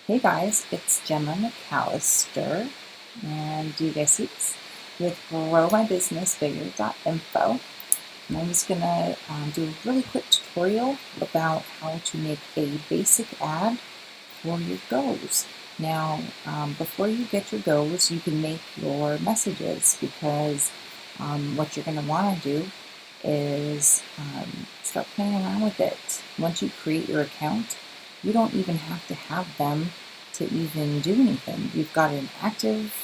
Hey guys, it's Gemma McAllister, and do you guys see this? With growmybusinessbigger.info. And I'm just going to do a really quick tutorial about how to make a basic ad for your goals. Now, before you get your goals, you can make your messages because what you're going to want to do is start playing around with it. Once you create your account, you don't even have to have them to even do anything. You've got an active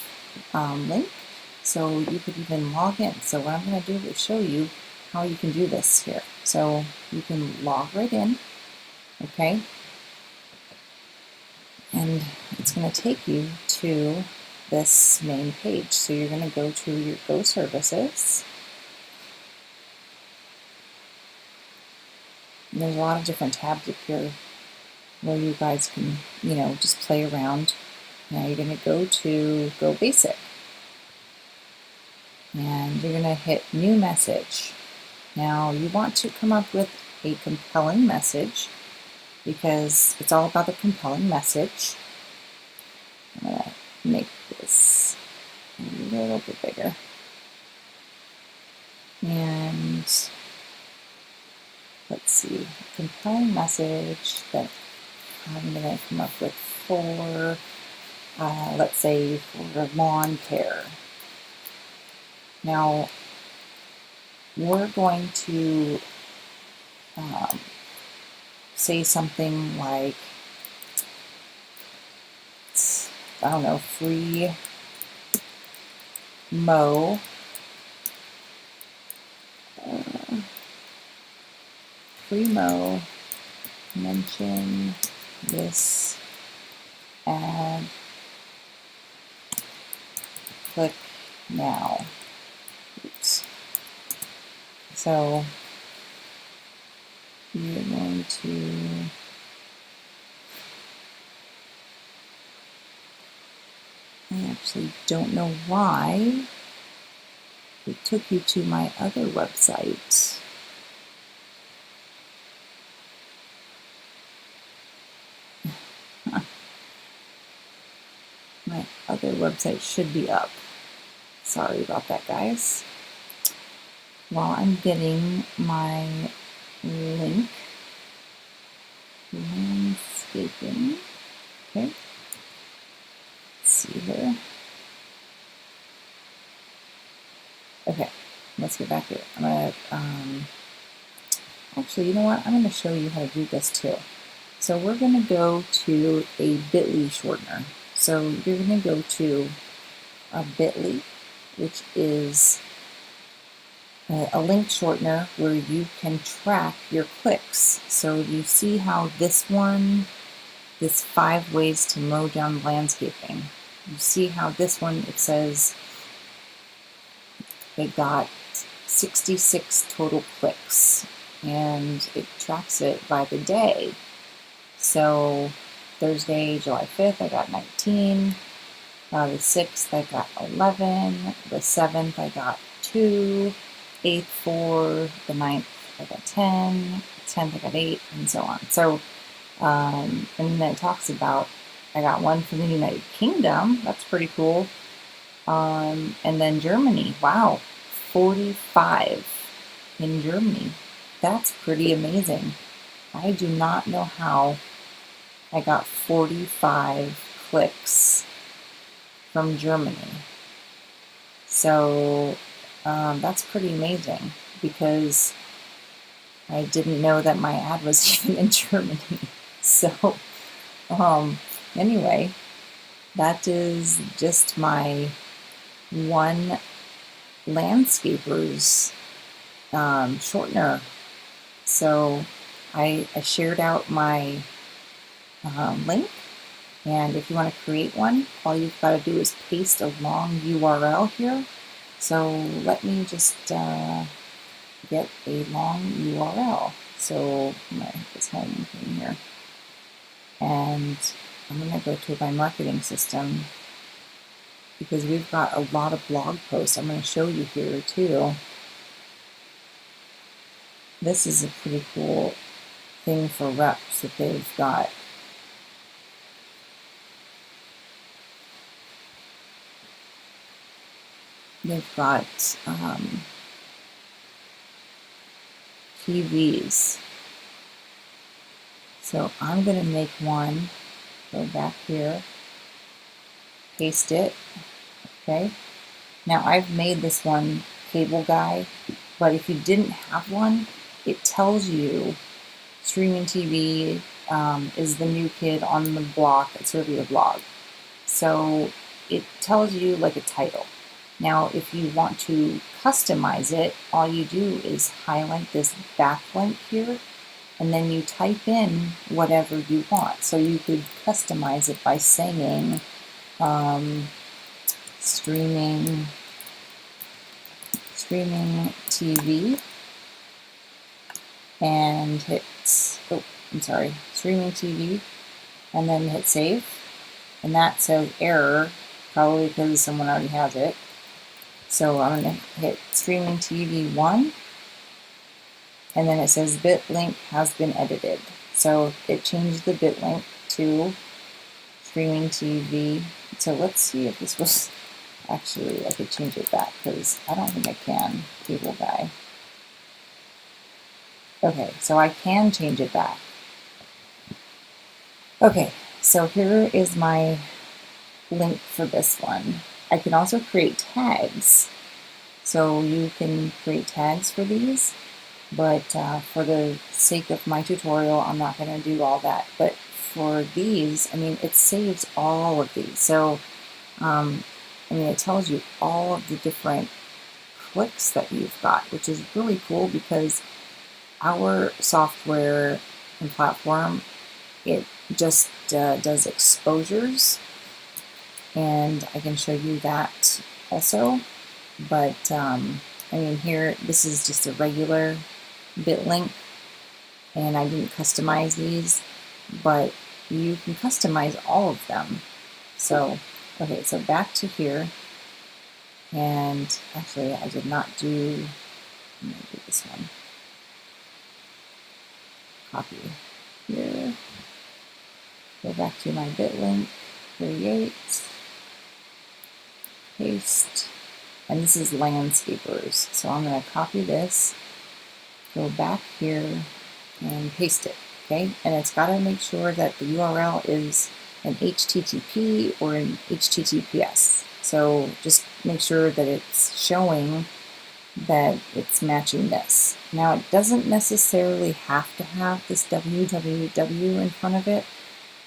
link, so you could even log in. So what I'm going to do is show you how you can do this here. So you can log right in, okay? And it's going to take you to this main page. So you're going to go to your Go Services. And there's a lot of different tabs up here where you guys can, just play around. Now you're going to go to Go Basic. And you're going to hit New Message. Now you want to come up with a compelling message because it's all about the compelling message. I'm going to make this a little bit bigger. And let's see, a compelling message that I'm going to come up with for, let's say, for lawn care. Now, we're going to say something like, I don't know, free mow. Free mow. Mention this ad. Click now. Oops. So you're going to I actually don't know why it took you to my other website. My other website should be up. Sorry about that, guys. While I'm getting my link, landscaping, okay, let's see here. Okay, let's get back here. I'm gonna, actually, you know what? I'm gonna show you how to do this too. So we're gonna go to a bit.ly shortener. So you're gonna go to a bit.ly, which is a link shortener where you can track your clicks. So you see how this 5 ways to mow down landscaping. You see how this one, it says it got 66 total clicks, and it tracks it by the day. So Thursday, July 5th, I got 19. The 6th, I got 11. The 7th, I got 2. 8th, 4. The 9th, I got 10. The 10th, I got 8, and so on. So, and then it talks about, I got one from the United Kingdom. That's pretty cool. And then Germany. Wow, 45 in Germany. That's pretty amazing. I do not know how I got 45 clicks from Germany. So that's pretty amazing because I didn't know that my ad was even in Germany. So anyway, that is just my one landscaper's shortener. So I shared out my link, and if you want to create one, all you've got to do is paste a long URL here. So let me just get a long URL. So I'm going to hit this home thing here, and I'm going to go to my marketing system because we've got a lot of blog posts I'm going to show you here too. This is a pretty cool thing for reps that they've got. they've got TVs. So I'm going to make one, go back here, paste it, okay? Now I've made this one cable guy, but if you didn't have one, it tells you streaming TV is the new kid on the block at Serbia blog. So it tells you like a title. Now, if you want to customize it, all you do is highlight this backlink here, and then you type in whatever you want. So you could customize it by saying streaming TV, and hit, streaming TV, and then hit save. And that says error, probably because someone already has it. So I'm going to hit streaming TV 1, and then it says bit link has been edited. So it changed the bit link to streaming TV. So let's see if this was actually, I could change it back because I don't think I can, cable guy. Okay, so I can change it back. Okay, so here is my link for this one. I can also create tags. So you can create tags for these, but for the sake of my tutorial, I'm not going to do all that. But for these, I mean, it saves all of these. So, I mean, it tells you all of the different clicks that you've got, which is really cool because our software and platform, it just does exposures, and I can show you that also. But I mean, here, this is just a regular bit link, and I didn't customize these, but you can customize all of them. So, okay, so back to here, and actually I did not do, I'm going to do this one. Copy here, go back to my bit link, create, paste, and this is landscapers. So I'm going to copy this, go back here, and paste it, okay? And it's got to make sure that the URL is an HTTP or an HTTPS. So just make sure that it's showing that it's matching this. Now, it doesn't necessarily have to have this www in front of it,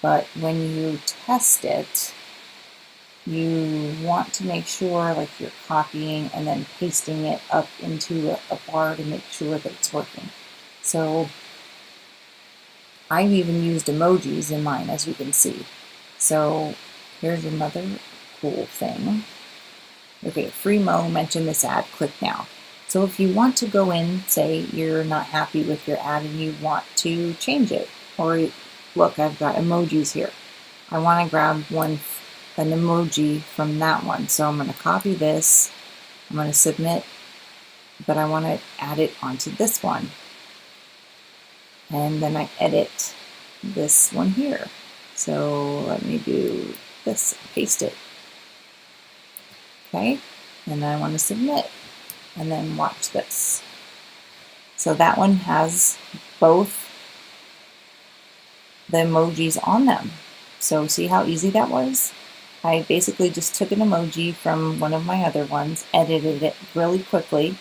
but when you test it, you want to make sure like you're copying and then pasting it up into a bar to make sure that it's working. So I've even used emojis in mine, as you can see. So here's another cool thing. Okay, FreeMo mentioned this ad, click now. So if you want to go in, say you're not happy with your ad and you want to change it, or look, I've got emojis here. I want to grab an emoji from that one. So I'm going to copy this, I'm going to submit, but I want to add it onto this one. And then I edit this one here. So let me do this, paste it. Okay, and then I want to submit, and then watch this. So that one has both the emojis on them. So see how easy that was? I basically just took an emoji from one of my other ones, edited it really quickly,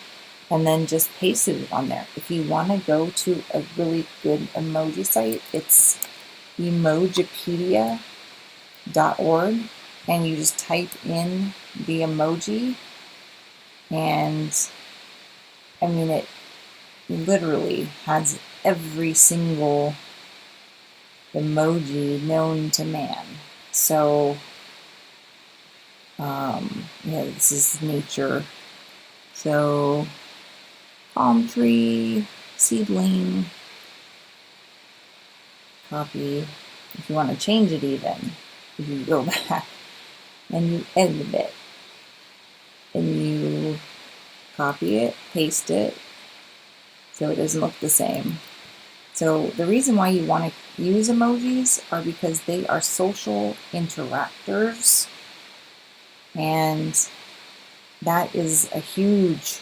and then just pasted it on there. If you want to go to a really good emoji site, it's emojipedia.org, and you just type in the emoji, and I mean, it literally has every single emoji known to man. So yeah, this is nature. So palm tree, seedling, copy. If you want to change it even, if you go back and you edit it, and you copy it, paste it, so it doesn't look the same. So the reason why you want to use emojis are because they are social interactors, and that is a huge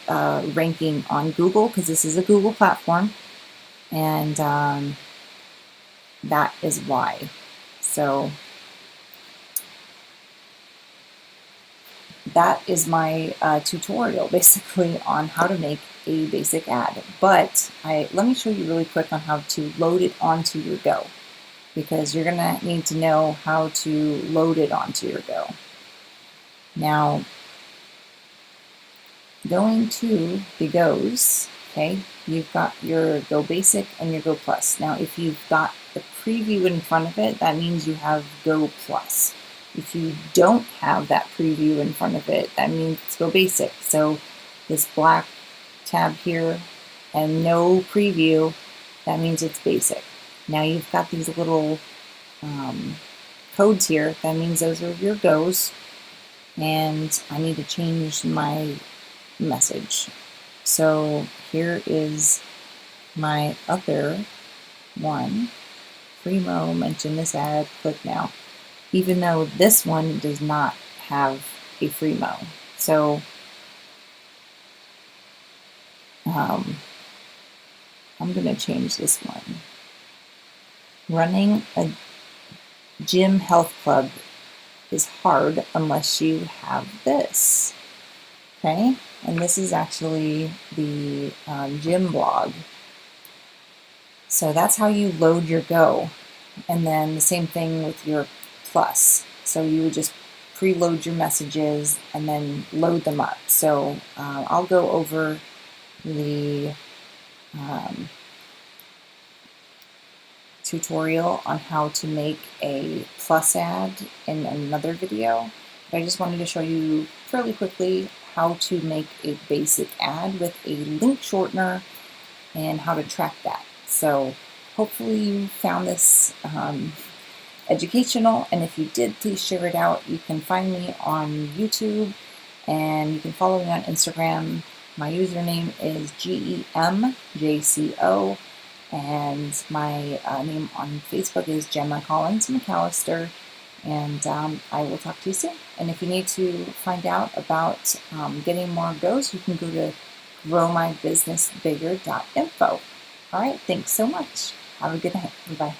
ranking on Google, because this is a Google platform, and that is why. So that is my tutorial basically on how to make a basic ad. But let me show you really quick on how to load it onto your Go, because you're gonna need to know how to load it onto your Go. Now, going to the Go's, okay, you've got your Go Basic and your Go Plus. Now, if you've got the preview in front of it, that means you have Go Plus. If you don't have that preview in front of it, that means it's Go Basic. So this black tab here and no preview, that means it's basic. Now you've got these little codes here, that means those are your Go's, and I need to change my message. So here is my other one. Primo, mention this ad, click now. Even though this one does not have a Fremo. So I'm going to change this one. Running a gym health club is hard unless you have this. Okay, and this is actually the gym blog. So that's how you load your Go. And then the same thing with your Plus. So you would just preload your messages and then load them up. So I'll go over the tutorial on how to make a Plus ad in another video. But I just wanted to show you fairly quickly how to make a basic ad with a link shortener and how to track that. So hopefully you found this educational, and if you did, please share it out. You can find me on YouTube, and you can follow me on Instagram. My username is GEMJCO, and my name on Facebook is Gemma Collins McAllister, and I will talk to you soon. And if you need to find out about getting more Go's, you can go to growmybusinessbigger.info. All right, thanks so much. Have a good night. Bye.